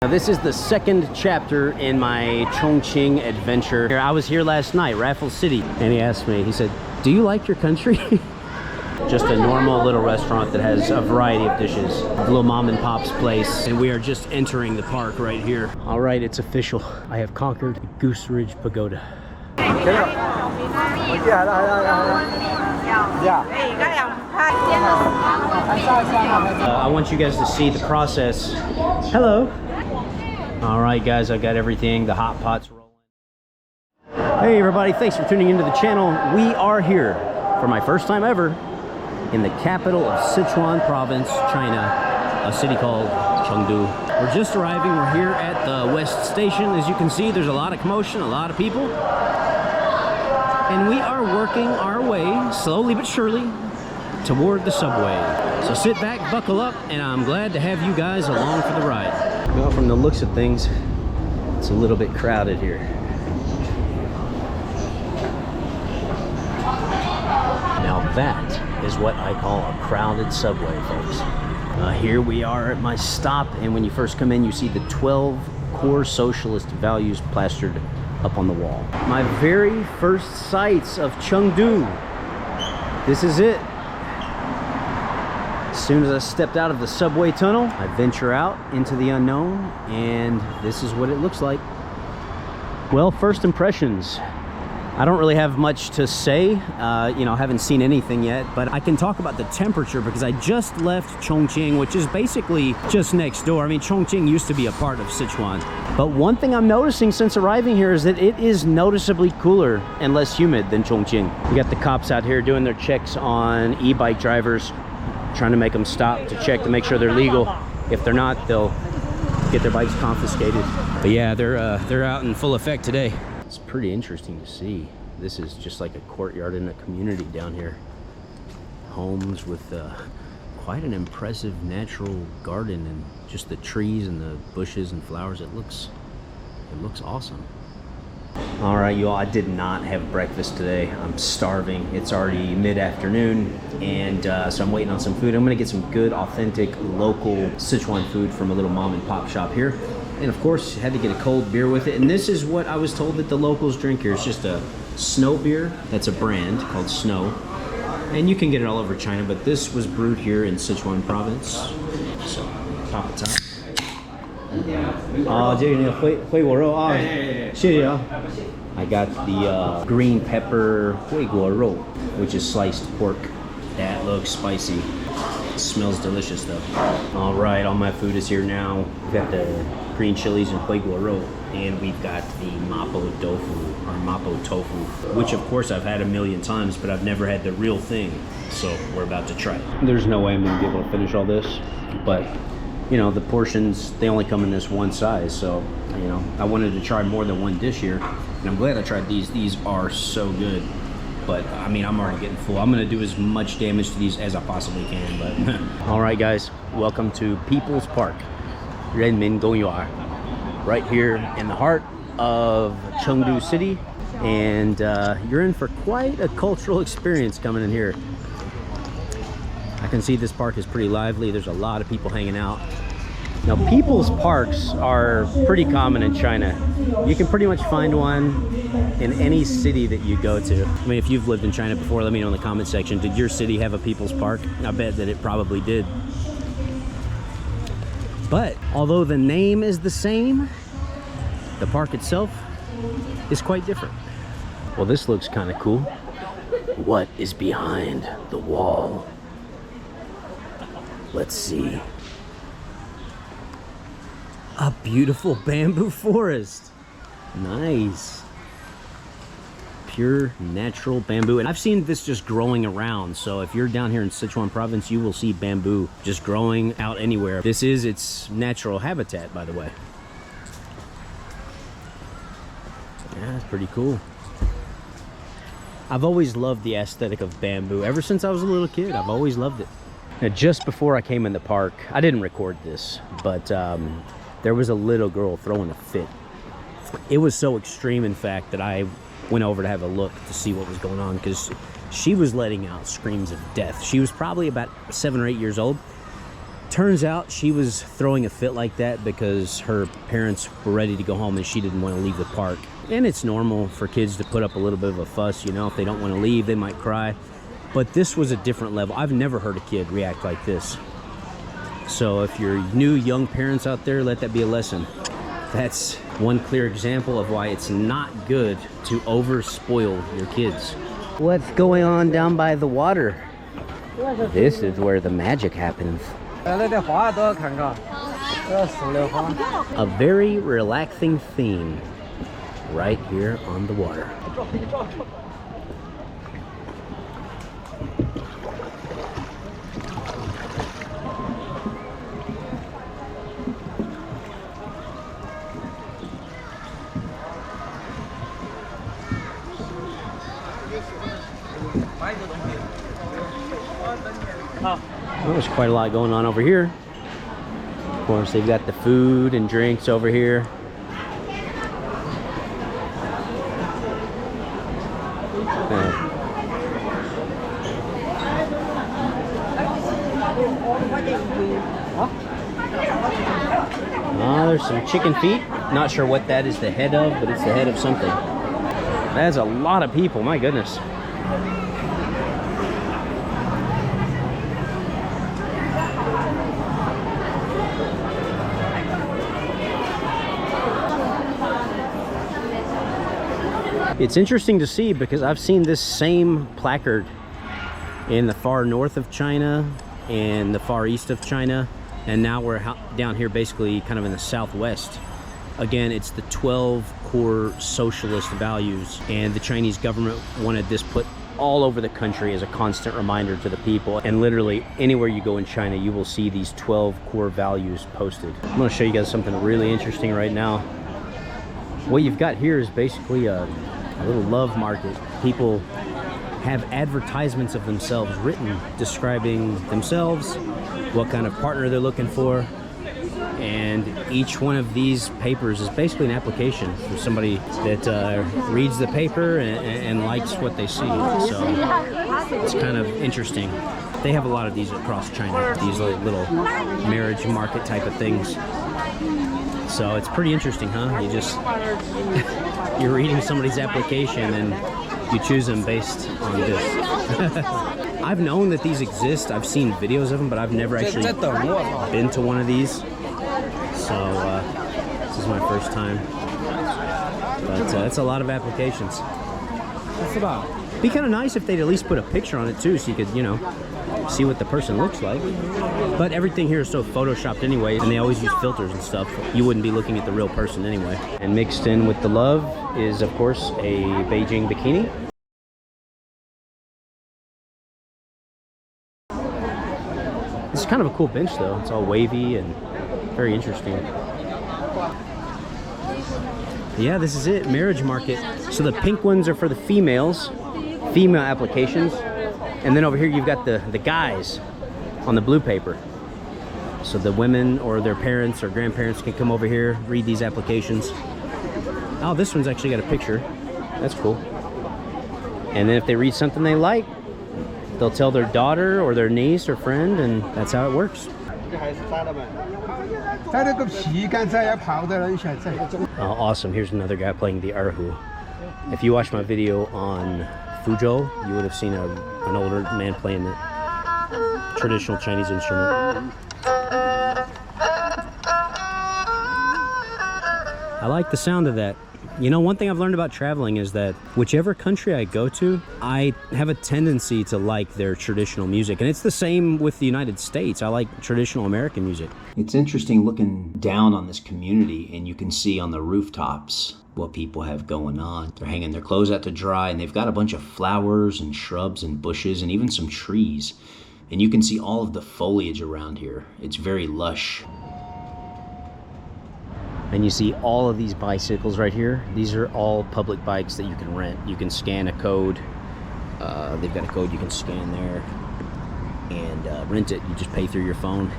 Now, this is the second chapter in my Chongqing adventure. I was here last night, Raffles City, and he asked me, he said, "Do you like your country?" Just a normal little restaurant that has a variety of dishes. A little mom and pop's place. And we are just entering the park right here. All right, it's official. I have conquered Goose Ridge Pagoda. I want you guys to see the process. Hello. All right, guys, I got everything. The hot pot's rolling. Hey, everybody. Thanks for tuning into the channel. We are here for my first time ever in the capital of Sichuan Province, China, a city called Chengdu. We're just arriving. We're here at the West Station. As you can see, there's a lot of commotion, a lot of people. And we are working our way, slowly but surely, toward the subway. So sit back, buckle up, and I'm glad to have you guys along for the ride. Well, from the looks of things, it's a little bit crowded here. Now that is what I call a crowded subway, folks. Here we are at my stop, and when you first come in, you see the 12 core socialist values plastered up on the wall. My very first sights of Chengdu. This is it. As soon as I stepped out of the subway tunnel, I venture out into the unknown, and this is what it looks like. Well, first impressions. I don't really have much to say. You know, I haven't seen anything yet, but I can talk about the temperature because I just left Chongqing, which is basically just next door. I mean, Chongqing used to be a part of Sichuan. But one thing I'm noticing since arriving here is that it is noticeably cooler and less humid than Chongqing. We got the cops out here doing their checks on e-bike drivers, trying to make them stop to check to make sure they're legal. If they're not, they'll get their bikes confiscated. But yeah, they're out in full effect today. It's pretty interesting to see. This is just like a courtyard in a community down here. Homes with quite an impressive natural garden and just the trees and the bushes and flowers. It looks awesome. All right, you all, I did not have breakfast today. I'm starving. It's already mid-afternoon, and so I'm waiting on some food. I'm gonna get some good, authentic, local Sichuan food from a little mom and pop shop here. And of course, had to get a cold beer with it. And this is what I was told that the locals drink here. It's just a Snow beer. That's a brand called Snow. And you can get it all over China, but this was brewed here in Sichuan Province. So, pop it top. I got the green pepper 回锅肉, which is sliced pork. That looks spicy. It smells delicious though. All right, all my food is here now. We've got the green chilies and 回锅肉, and we've got the mapo tofu, which of course I've had a million times, but I've never had the real thing. So we're about to try it. There's no way I'm gonna be able to finish all this, but you know, the portions, they only come in this one size. So, you know, I wanted to try more than one dish here, and I'm glad I tried these. These are so good. But I mean, I'm already getting full. I'm gonna do as much damage to these as I possibly can, but. All right, guys, welcome to People's Park, Renmin Gongyuan, right here in the heart of Chengdu City. And you're in for quite a cultural experience coming in here. I can see this park is pretty lively. There's a lot of people hanging out. Now, people's parks are pretty common in China. You can pretty much find one in any city that you go to. I mean, if you've lived in China before, let me know in the comment section. Did your city have a people's park? I bet that it probably did. But although the name is the same, the park itself is quite different. Well, this looks kind of cool. What is behind the wall? Let's see. A beautiful bamboo forest. Nice. Pure natural bamboo. And I've seen this just growing around. So if you're down here in Sichuan Province, you will see bamboo just growing out anywhere. This is its natural habitat, by the way. Yeah, it's pretty cool. I've always loved the aesthetic of bamboo. Ever since I was a little kid, I've always loved it. Now, just before I came in the park, I didn't record this, but there was a little girl throwing a fit. It was so extreme, in fact, that I went over to have a look to see what was going on, because she was letting out screams of death. She was probably about 7 or 8 years old, Turns out she was throwing a fit like that because her parents were ready to go home and she didn't want to leave the park. And it's normal for kids to put up a little bit of a fuss, you know, if they don't want to leave, they might cry. But this was a different level. I've never heard a kid react like this. So if you're new young parents out there, let that be a lesson. That's one clear example of why it's not good to over spoil your kids. What's going on down by the water? This is where the magic happens. A very relaxing theme right here on the water. Well, there's quite a lot going on over here. Of course, they've got the food and drinks over here. There's some chicken feet. Not sure what that is the head of, but it's the head of something. That's a lot of people, my goodness. It's interesting to see because I've seen this same placard in the far north of China and the far east of China, and now we're down here basically kind of in the southwest. Again, it's the 12 core socialist values, and the Chinese government wanted this put all over the country as a constant reminder to the people. And literally anywhere you go in China, you will see these 12 core values posted. I'm going to show you guys something really interesting right now. What you've got here is basically a little love market. People have advertisements of themselves written describing themselves, what kind of partner they're looking for, and each one of these papers is basically an application for somebody that reads the paper and likes what they see. So it's kind of interesting. They have a lot of these across China, these little marriage market type of things. So it's pretty interesting, huh? You just you're reading somebody's application and you choose them based on this. I've known that these exist. I've seen videos of them, but I've never actually been to one of these. So this is my first time. But it's a lot of applications. It'd be kind of nice if they'd at least put a picture on it too, so you could, you know, see what the person looks like. But everything here is so photoshopped anyway, and they always use filters and stuff. You wouldn't be looking at the real person anyway. And mixed in with the love is, of course, a Beijing bikini. It's kind of a cool bench though. It's all wavy and very interesting. Yeah, this is it, marriage market. So the pink ones are for the females, female applications. And then over here you've got the guys on the blue paper. So the women or their parents or grandparents can come over here, read these applications. Oh, this one's actually got a picture. That's cool. And then if they read something they like, they'll tell their daughter or their niece or friend, and that's how it works. Oh, awesome. Here's another guy playing the erhu. If you watched my video on Fuzhou, you would have seen an older man playing the traditional Chinese instrument. I like the sound of that. You know, one thing I've learned about traveling is that whichever country I go to, I have a tendency to like their traditional music. And it's the same with the United States. I like traditional American music. It's interesting looking down on this community, and you can see on the rooftops what people have going on. They're hanging their clothes out to dry, and they've got a bunch of flowers and shrubs and bushes and even some trees. And you can see all of the foliage around here. It's very lush. And you see all of these bicycles right here. These are all public bikes that you can rent. You can scan a code. They've got a code you can scan there and rent it. You just pay through your phone.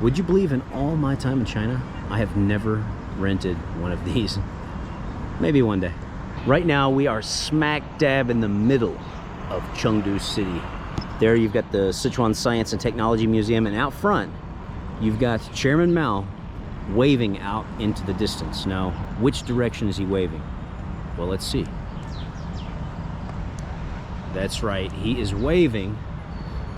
Would you believe in all my time in China, I have never rented one of these. Maybe one day. Right now we are smack dab in the middle of Chengdu City. There you've got the Sichuan Science and Technology Museum, and out front you've got Chairman Mao waving out into the distance. Now, which direction is he waving? Well, let's see. That's right, he is waving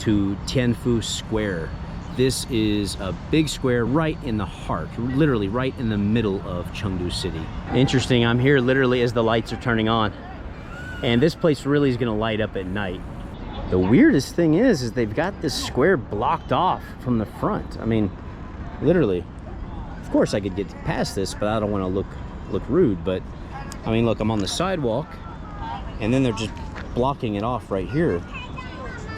to Tenfu Square. This is a big square right in the heart, literally right in the middle of Chengdu City. Interesting, I'm here literally as the lights are turning on. And this place really is gonna light up at night. The weirdest thing is they've got this square blocked off from the front. I mean, literally. Of course I could get past this, but I don't wanna look rude. But I mean, look, I'm on the sidewalk and then they're just blocking it off right here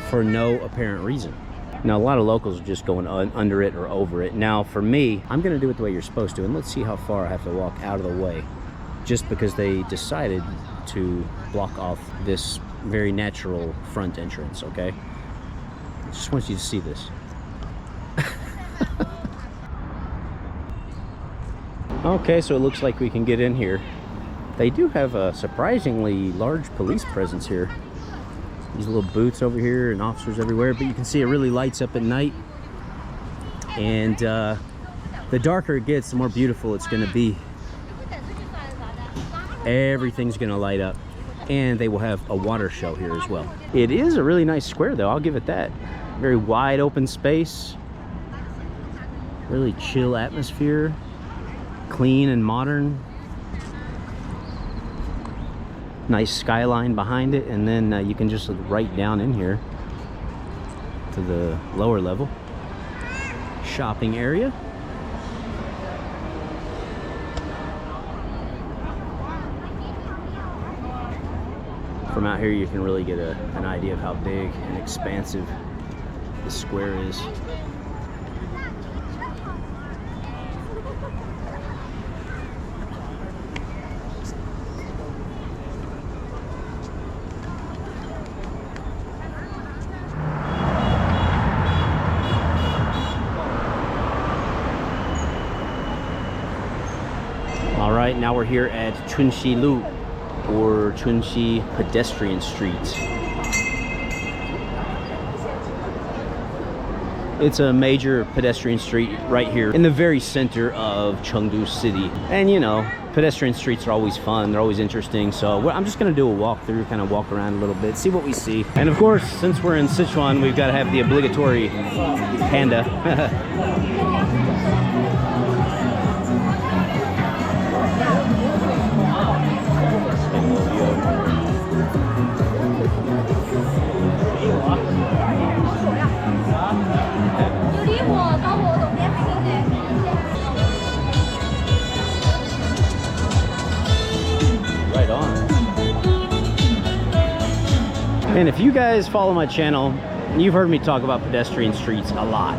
for no apparent reason. Now, a lot of locals are just going under it or over it. Now, for me, I'm gonna do it the way you're supposed to, and let's see how far I have to walk out of the way, just because they decided to block off this very natural front entrance, okay? I just want you to see this. Okay, so it looks like we can get in here. They do have a surprisingly large police presence here. These little booths over here and officers everywhere, but you can see it really lights up at night. And the darker it gets, the more beautiful it's gonna be. Everything's gonna light up. And they will have a water show here as well. It is a really nice square though, I'll give it that. Very wide open space. Really chill atmosphere. Clean and modern. Nice skyline behind it, and then you can just look right down in here to the lower level shopping area. From out here you can really get an idea of how big and expansive the square is. All right, now we're here at Chunxi Lu, or Chunxi Pedestrian Street. It's a major pedestrian street right here in the very center of Chengdu City. And you know, pedestrian streets are always fun, they're always interesting. So I'm just gonna do a walkthrough, kind of walk around a little bit, see what we see. And of course, since we're in Sichuan, we've got to have the obligatory panda. Right on. And if you guys follow my channel, you've heard me talk about pedestrian streets a lot.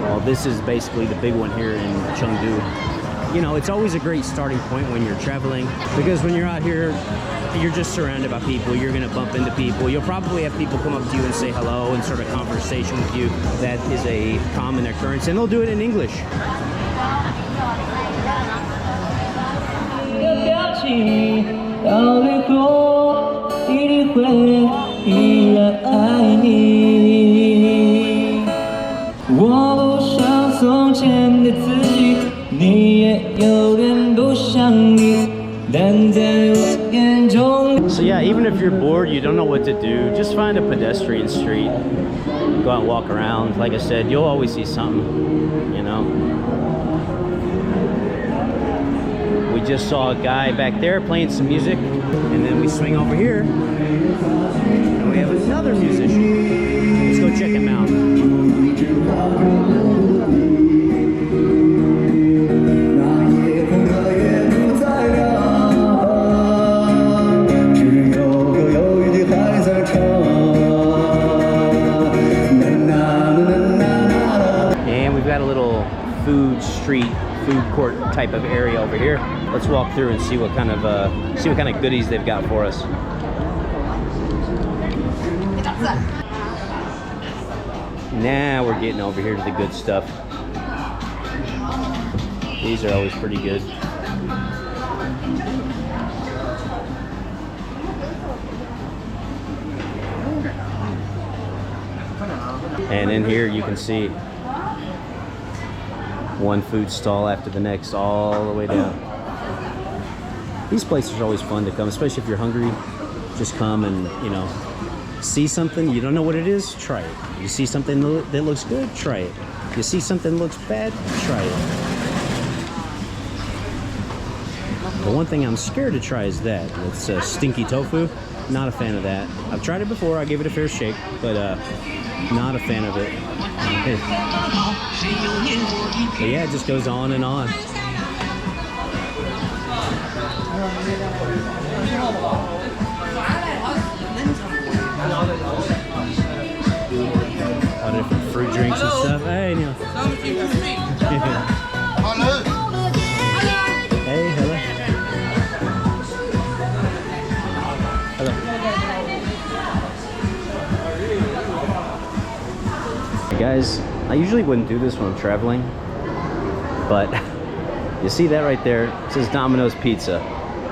Well, this is basically the big one here in Chengdu. You know, it's always a great starting point when you're traveling, because when you're out here, you're just surrounded by people. You're gonna bump into people. You'll probably have people come up to you and say hello and start a conversation with you. That is a common occurrence, and they'll do it in English. So yeah, even if you're bored, you don't know what to do, just find a pedestrian street, go out and walk around. Like I said, you'll always see something, you know. We just saw a guy back there playing some music, and then we swing over here and we have another musician. Let's go check him out. Food court type of area over here. Let's walk through and see what kind of goodies they've got for us. Now we're getting over here to the good stuff. These are always pretty good. And in here you can see one food stall after the next, all the way down. These places are always fun to come, especially if you're hungry. Just come and, you know, see something, you don't know what it is, try it. You see something that looks good, try it. You see something that looks bad, try it. The one thing I'm scared to try is that. It's stinky tofu. Not a fan of that. I've tried it before, I gave it a fair shake, but not a fan of it. But yeah, it just goes on and on. A lot of different fruit drinks and stuff. Hey, Neil. Hey, hello. Hello. Hey guys, I usually wouldn't do this when I'm traveling, but you see that right there? It says Domino's Pizza.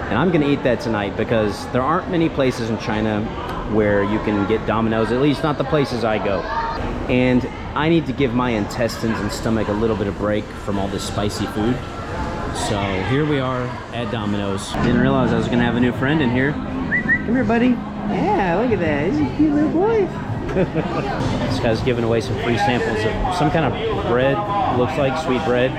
And I'm gonna eat that tonight because there aren't many places in China where you can get Domino's, at least not the places I go. And I need to give my intestines and stomach a little bit of break from all this spicy food. So here we are at Domino's. Didn't realize I was gonna have a new friend in here. Come here, buddy. Yeah, look at that. He's a cute little boy. This guy's giving away some free samples of some kind of bread, looks like sweet bread.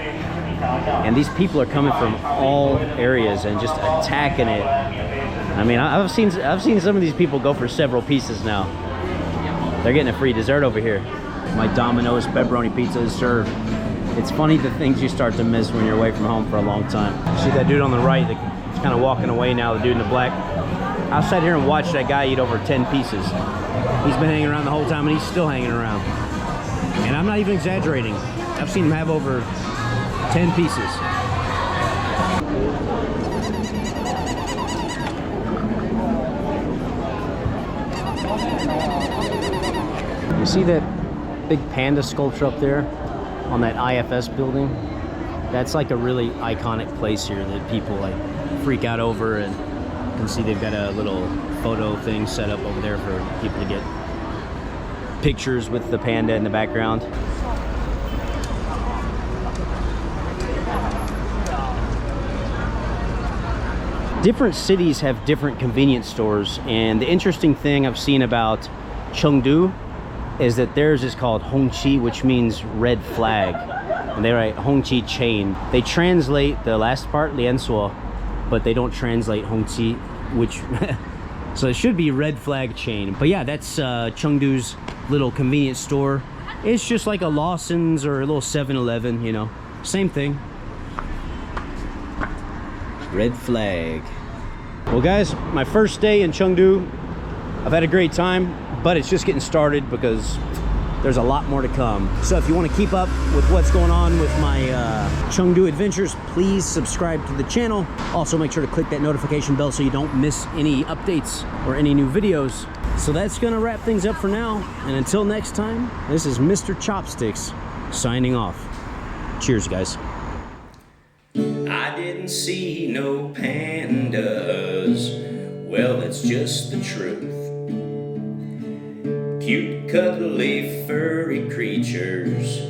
And these people are coming from all areas and just attacking it. I mean, I've seen some of these people go for several pieces now. They're getting a free dessert over here. My Domino's pepperoni pizza is served. It's funny the things you start to miss when you're away from home for a long time. See that dude on the right that's kind of walking away now, the dude in the black? I sat here and watched that guy eat over 10 pieces. He's been hanging around the whole time and he's still hanging around. And I'm not even exaggerating. I've seen him have over 10 pieces. You see that big panda sculpture up there on that IFS building? That's like a really iconic place here that people like freak out over, and you can see they've got a little photo thing set up over there for people to get pictures with the panda in the background. Different cities have different convenience stores, and the interesting thing I've seen about Chengdu is that theirs is called Hongqi, which means red flag, and they write Hongqi chain. They translate the last part Liansuo, but they don't translate Hongqi, which so it should be red flag chain. But yeah, that's Chengdu's little convenience store. It's just like a Lawson's or a little 7-Eleven, you know, same thing. Red flag. Well guys, my first day in Chengdu, I've had a great time, but it's just getting started because there's a lot more to come. So if you want to keep up with what's going on with my Chengdu adventures, please subscribe to the channel. Also make sure to click that notification bell so you don't miss any updates or any new videos. So that's gonna wrap things up for now. And until next time, this is Mr. Chopsticks signing off. Cheers, guys. I didn't see no pandas. Well, that's just the truth. Cute, cuddly, furry creatures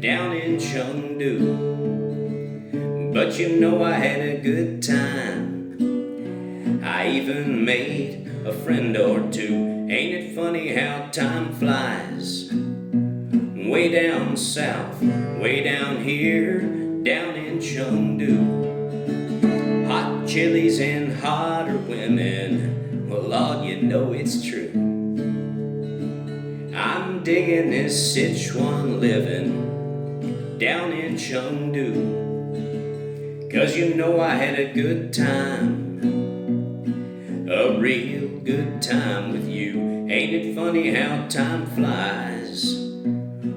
down in Chengdu. But you know I had a good time. I even made a friend or two. Ain't it funny how time flies? Way down south, way down here, down in Chengdu. Hot chilies and hotter women. Well, Lord, you know it's true. I'm digging this Sichuan living down in Chengdu. 'Cause you know I had a good time, a real good time with you. Ain't it funny how time flies?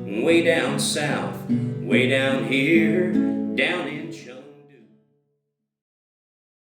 Way down south, way down here, down in Chengdu.